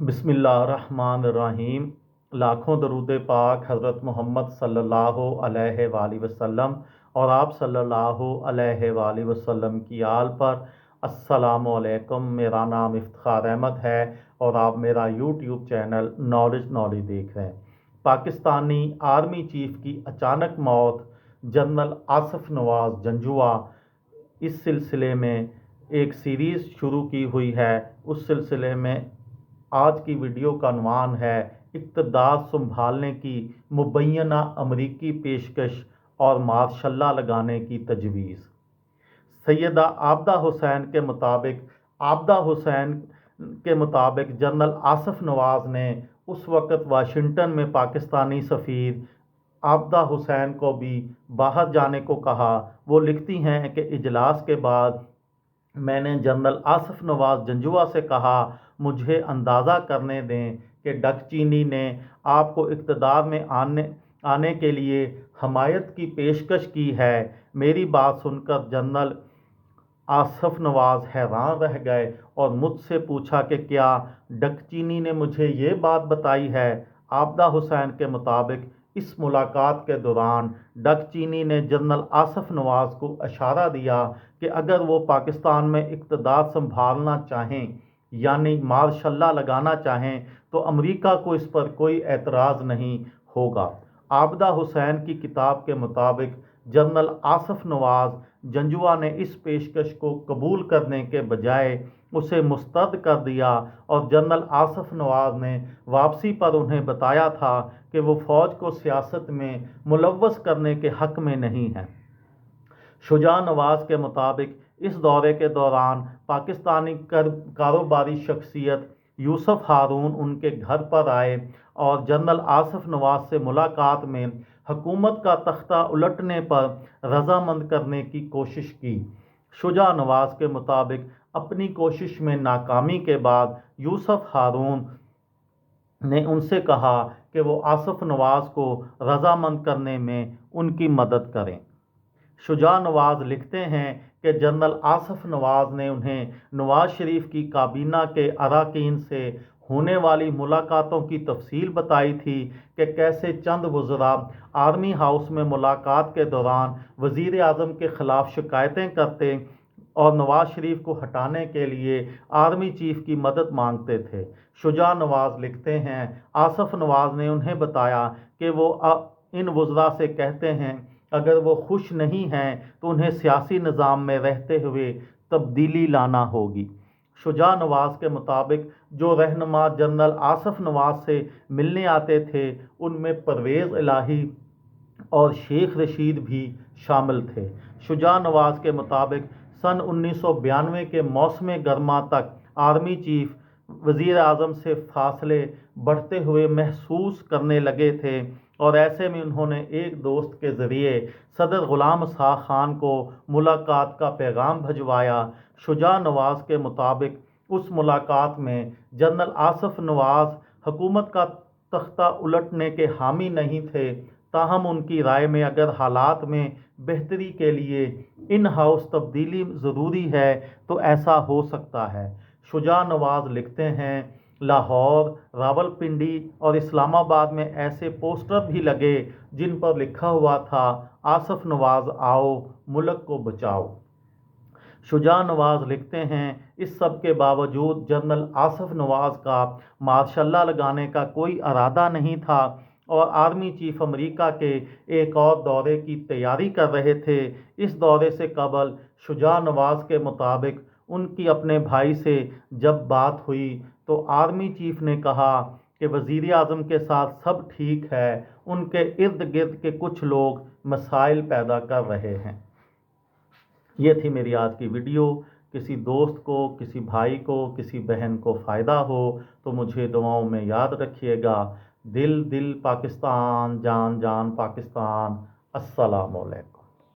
बिस्मिल्लाहिर्रहमानिर्रहीम। लाखों दरूद पाक हज़रत मोहम्मद सल्लल्लाहु अलैहि वसल्लम और आप सल्लल्लाहु अलैहि वसल्लम की आल पर। अस्सलामु अलैकुम। मेरा नाम इफ्तिखार अहमद है और आप मेरा यूट्यूब चैनल नॉलेज देख रहे हैं। पाकिस्तानी आर्मी चीफ की अचानक मौत, जनरल आसिफ नवाज़ जंजुआ। इस सिलसिले में एक सीरीज़ शुरू की हुई है। उस सिलसिले में आज की वीडियो का उन्वान है इक़्तिदार संभालने की मुबैना अमरीकी पेशकश और मार्शल्ला लगाने की तजवीज़। सैयदा आबदा हुसैन के मुताबिक जनरल आसिफ नवाज़ ने उस वक़्त वाशिंगटन में पाकिस्तानी सफ़ीर आबदा हुसैन को भी बाहर जाने को कहा। वो लिखती हैं कि इजलास के बाद मैंने जनरल आसिफ नवाज़ जंजुआ से कहा, मुझे अंदाज़ा करने दें कि डक चीनी ने आपको इक़्तिदार में आने के लिए हमायत की पेशकश की है। मेरी बात सुनकर जनरल आसिफ नवाज़ हैरान रह गए और मुझसे पूछा कि क्या डक चीनी ने मुझे ये बात बताई है। आबदा हुसैन के मुताबिक इस मुलाकात के दौरान डक चीनी ने जनरल आसिफ नवाज़ को इशारा दिया कि अगर वो पाकिस्तान में इक़्तिदार संभालना चाहें यानी मार्शल्ला लगाना चाहें तो अमेरिका को इस पर कोई एतराज़ नहीं होगा। आबदा हुसैन की किताब के मुताबिक जनरल आसिफ नवाज़ जंजुआ ने इस पेशकश को कबूल करने के बजाय उसे मुस्तरद कर दिया और जनरल आसिफ नवाज़ ने वापसी पर उन्हें बताया था कि वो फ़ौज को सियासत में मुलव्वस करने के हक़ में नहीं है। शुजा नवाज़ के मुताबिक इस दौरे के दौरान पाकिस्तानी कारोबारी शख्सियत यूसुफ हारून उनके घर पर आए और जनरल आसिफ नवाज़ से मुलाकात में हुकूमत का तख्ता उलटने पर रजामंद करने की कोशिश की। शुजा नवाज़ के मुताबिक अपनी कोशिश में नाकामी के बाद यूसुफ हारून ने उनसे कहा कि वो आसिफ नवाज़ को रजामंद करने में उनकी मदद करें। शुजा नवाज़ लिखते हैं कि जनरल आसिफ नवाज़ ने उन्हें नवाज़ शरीफ की काबीना के अरकान से होने वाली मुलाकातों की तफसील बताई थी कि कैसे चंद वज़रा आर्मी हाउस में मुलाकात के दौरान वज़ीर आज़म के ख़िलाफ़ शिकायतें करते और नवाज़ शरीफ को हटाने के लिए आर्मी चीफ की मदद मांगते थे। शुजा नवाज़ लिखते हैं, आसिफ नवाज़ ने उन्हें बताया कि वो इन वज़रा से कहते हैं अगर वो खुश नहीं हैं तो उन्हें सियासी निज़ाम में रहते हुए तब्दीली लाना होगी। शुजा नवाज़ के मुताबिक जो रहनुमा जनरल आसिफ नवाज़ से मिलने आते थे उनमें परवेज़ इलाही और शेख रशीद भी शामिल थे। शुजा नवाज़ के मुताबिक सन 1992 के मौसम गर्मा तक आर्मी चीफ वज़ीर आज़म से फासले बढ़ते हुए महसूस करने लगे थे और ऐसे में उन्होंने एक दोस्त के ज़रिए सदर ग़ुलाम शाह खान को मुलाकात का पैगाम भिजवाया। शुजा नवाज़ के मुताबिक उस मुलाकात में जनरल आसिफ नवाज़ हुकूमत का तख्ता उलटने के हामी नहीं थे, ताहम उनकी राय में अगर हालात में बेहतरी के लिए इन हाउस तब्दीली ज़रूरी है तो ऐसा हो सकता है। शुजा नवाज़ लिखते हैं, लाहौर, रावलपिंडी और इस्लामाबाद में ऐसे पोस्टर भी लगे जिन पर लिखा हुआ था, आसिफ नवाज़ आओ, मुल्क को बचाओ। शुजा नवाज़ लिखते हैं, इस सब के बावजूद जनरल आसिफ नवाज़ का मार्शल्ला लगाने का कोई इरादा नहीं था और आर्मी चीफ अमेरिका के एक और दौरे की तैयारी कर रहे थे। इस दौरे से कबल शुजा नवाज़ के मुताबिक उनकी अपने भाई से जब बात हुई तो आर्मी चीफ ने कहा कि वज़ीर आज़म के साथ सब ठीक है, उनके इर्द गिर्द के कुछ लोग मसाइल पैदा कर रहे हैं। ये थी मेरी आज की वीडियो। किसी दोस्त को, किसी भाई को, किसी बहन को फ़ायदा हो तो मुझे दुआओं में याद रखिएगा। दिल दिल पाकिस्तान, जान जान पाकिस्तान। अस्सलामु अलैकुम।